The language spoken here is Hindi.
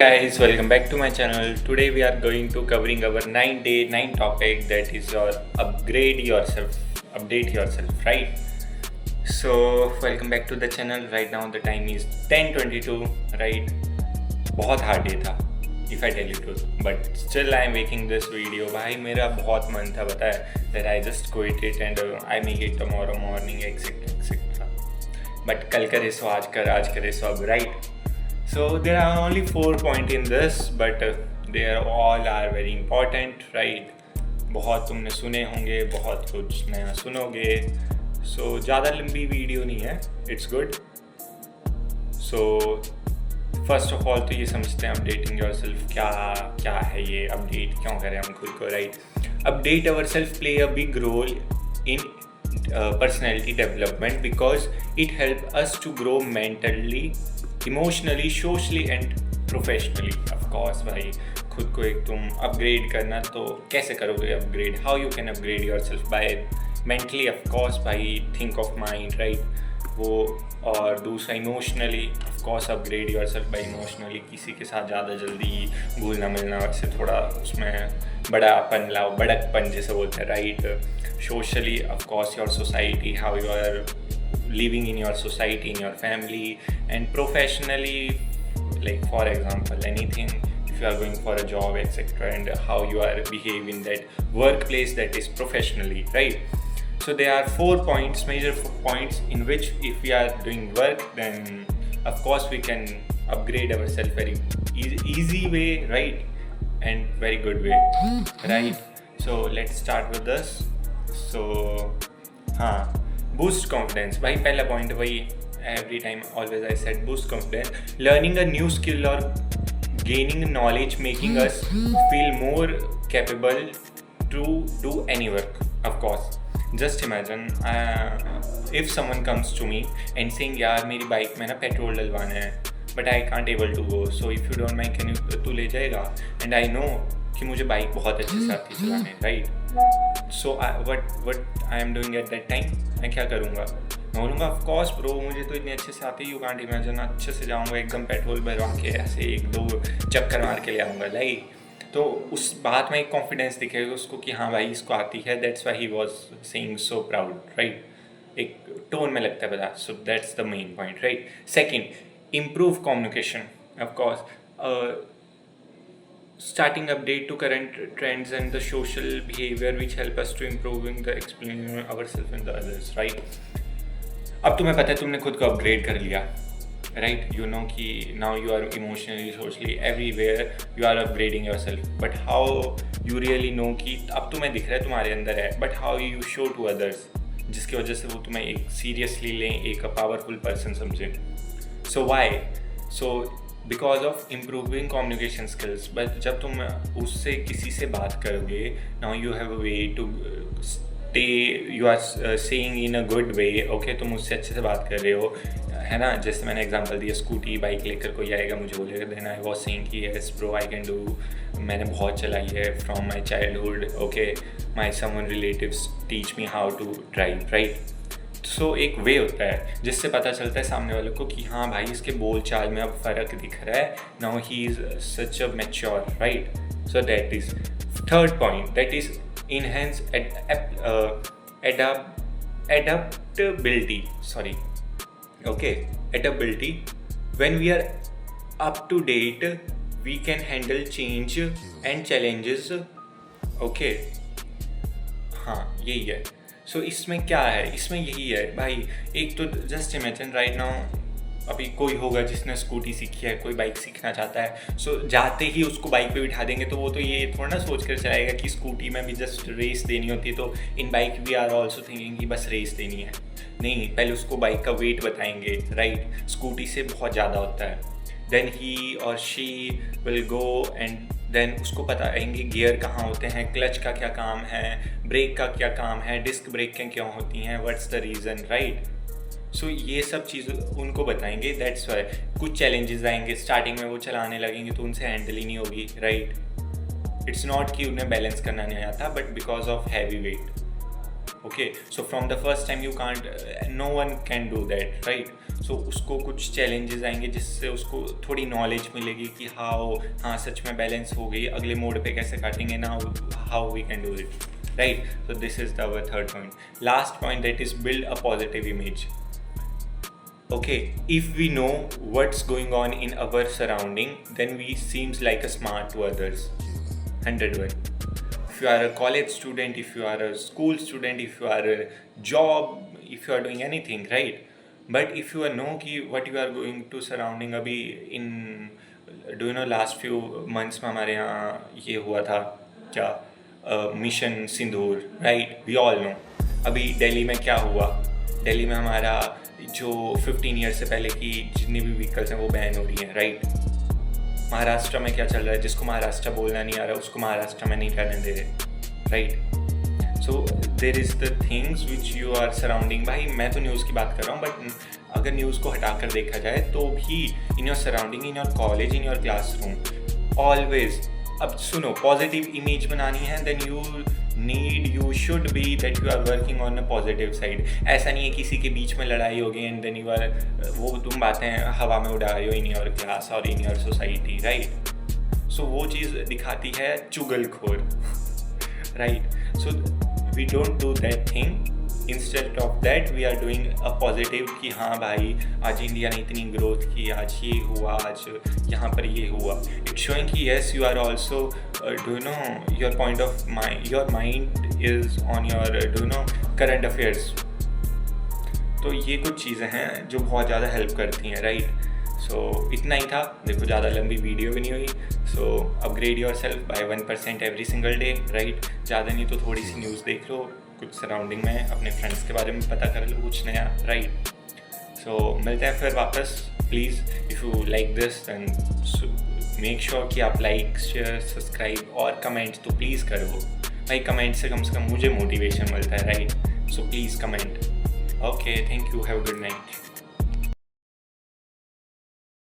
Guys, welcome back to my channel. Today we are going to covering our 9-day 9 topic, that is your upgrade yourself, update yourself, right? So welcome back to the channel. Right now the time is 10:22, right? बहुत हार्ड डे था if I tell you truth, but still I am making this video. भाई मेरा बहुत मन था, पता है, that I just quit it and I make it tomorrow morning etc etc. But कल करे सो आज कर, आज करे सो अब, right? So there are only 4 points in this, but they are all are very important, right? बहुत तुमने सुने होंगे, बहुत कुछ नया सुनोगे. So ज़्यादा लंबी वीडियो नहीं है, it's good. So first of all तो ये समझते हैं अपडेटिंग योरसेल्फ क्या है, ये अपडेट क्यों करें हम खुद को, right? Update ourselves play a big role in personality development because it helps us to grow mentally, emotionally, socially and professionally. Of course भाई, खुद को एक तुम अपग्रेड करना तो कैसे करोगे upgrade? How you can upgrade yourself? By mentally, of course भाई, think of mind, right? वो, और दूसरा emotionally, of course upgrade yourself by emotionally. किसी के साथ ज़्यादा जल्दी घुलना मिलना, वैसे थोड़ा उसमें बड़ापन लाओ, बड़कपन जैसे बोलते हैं, right? Socially, of course your society, how you are living in your society, in your family. And professionally, like for example anything, if you are going for a job etc, and how you are behave in that workplace, that is professionally, right? So there are 4 points, major points in which if we are doing work, then of course we can upgrade ourselves very easy way, right? And very good way, right? So let's start with this. So हाँ, boost confidence. भाई पहला point भाई, every time always I said boost confidence. Learning a new skill or gaining knowledge making us feel more capable to do any work. Of course, just imagine if someone comes to me and saying यार मेरी बाइक में ना पेट्रोल डलवाना है, but I can't able to go, so if you don't mind can you तू ले जाएगा? And I know कि मुझे बाइक बहुत अच्छे से आती है चलाने, right? So what I am doing at that time, मैं क्या करूँगा? मैं बोलूँगा ऑफ कोर्स ब्रो, मुझे तो इतने अच्छे से आती है, यू कांट इमेजिन. अच्छे से जाऊँगा, एकदम पेट्रोल भरवा के ऐसे 1-2 चक्कर मार के ले आऊँगा, लाइक. तो उस बात में एक कॉन्फिडेंस दिखेगा उसको कि हाँ भाई इसको आती है. That's why he was saying so proud, right? एक टोन में लगता है पता. So that's the main point, right? Second, improve communication. Of course starting update to current trends and the social behavior which help us to improving the explaining ourselves and the others, right? अब तुम्हें पता है तुमने खुद को अपग्रेड कर लिया, राइट? यू नो कि now you are emotionally, socially, everywhere you are upgrading yourself. But how you really know कि अब तुम्हें दिख रहा है तुम्हारे अंदर है, but how you show to others, जिसकी वजह से वो तुम्हें एक सीरियसली लें, एक पावरफुल पर्सन समझें. So why? So because of improving communication skills. But जब तुम उससे किसी से बात करोगे, now you have a way to stay, you are saying in a good way, okay? तुम उससे अच्छे से बात कर रहे हो, है ना? जैसे मैंने एग्जांपल दिया, स्कूटी बाइक लेकर कोई आएगा, मुझे बोलेगा, देन आई वाज सेइंग कि yes bro I can do, मैंने बहुत चलाई है from my childhood, okay? My someone relatives teach me how to drive, right? So एक वे होता है जिससे पता चलता है सामने वाले को कि हाँ भाई इसके बोल चाल में अब फ़र्क दिख रहा है, now he is such a mature, right? So that is third point, that is enhance adaptability, sorry, okay, adaptability. When we are up to date, we can handle change and challenges, okay? हाँ, यही है. सो इसमें क्या है? इसमें यही है भाई. एक तो जस्ट इमेजिन राइट नाउ, अभी कोई होगा जिसने स्कूटी सीखी है, कोई बाइक सीखना चाहता है, सो जाते ही उसको बाइक पे बिठा देंगे तो वो तो ये थोड़ा ना सोच कर चलाएगा कि स्कूटी में भी जस्ट रेस देनी होती है, तो in bike we are also thinking कि बस रेस देनी है. नहीं, पहले उसको बाइक का वेट बताएंगे, राइट? स्कूटी से बहुत ज़्यादा होता है. देन ही और she will go and then उसको बताएंगे गियर कहाँ होते हैं, क्लच का क्या काम है, ब्रेक का क्या काम है, डिस्क ब्रेकें क्यों होती हैं, व्हाट्स द रीज़न, राइट? सो ये सब चीज़ उनको बताएंगे. दैट्स वाई कुछ चैलेंजेस आएंगे स्टार्टिंग में, वो चलाने लगेंगे तो उनसे हैंडल ही नहीं होगी, राइट? इट्स नॉट कि उन्हें बैलेंस करना नहीं आता, but because of heavy weight. Okay, so from the first time you can't, no one can do that, right. So उसको कुछ चैलेंजेस आएंगे जिससे उसको थोड़ी नॉलेज मिलेगी कि हाँ सच में बैलेंस हो गई, अगले मोड पे कैसे काटेंगे ना, how we can do it, right? So this is our third point. Last point, that is build a positive image. Okay, if we know what's going on in our surrounding, then we seems like a smart to others. 101. If you are a college student, if you are a school student, if you are a job, if you are doing anything, right? But if you know कि what you are going to surrounding, अभी in do you know last few months में हमारे यहाँ ये हुआ था क्या, mission Sindoor, right, we all know. अभी दिल्ली में क्या हुआ, दिल्ली में हमारा जो 15 ईयर से पहले की जितनी भी व्हीकल्स हैं वो बैन हो रही हैं, राइट। महाराष्ट्र में क्या चल रहा है, जिसको महाराष्ट्र बोलना नहीं आ रहा उसको महाराष्ट्र में नहीं रहने दे रहे, right. So there is the things which you are surrounding. भाई मैं तो न्यूज़ की बात कर रहा हूँ, बट अगर न्यूज़ को हटाकर देखा जाए तो भी in your surrounding, in your college, in your classroom, always, अब सुनो, पॉजिटिव इमेज बनानी है, then you should be that you are working on a positive side. ऐसा नहीं है किसी के बीच में लड़ाई होगी एंड देन यू आर, वो तुम बातें हवा में उड़ा रहे हो इन योर क्लास और in your society, right. So वो चीज़ दिखाती है चुगलखोर, right. So we don't do that thing. Instead of that we are doing a positive कि हाँ भाई आज इंडिया ने इतनी ग्रोथ की, आज ये हुआ, आज यहाँ पर ये हुआ। इट्स शोइंग कि yes you are also do know your point of mind, your mind is on your do know current affairs. तो ये कुछ चीज़ें हैं जो बहुत ज़्यादा हेल्प करती हैं, राइट। सो इतना ही था, देखो ज़्यादा लंबी वीडियो भी नहीं हुई। So upgrade yourself by 1% every single day, right. ज़्यादा नहीं तो थोड़ी सी न्यूज़ देख लो, कुछ सराउंडिंग में अपने फ्रेंड्स के बारे में पता कर लो कुछ नया, राइट। सो मिलते हैं फिर वापस। Please if you like this then make sure कि आप लाइक, शेयर, सब्सक्राइब और कमेंट तो प्लीज़ करो भाई। कमेंट से कम मुझे मोटिवेशन मिलता है, right. So please comment. Okay, thank you, have a good night.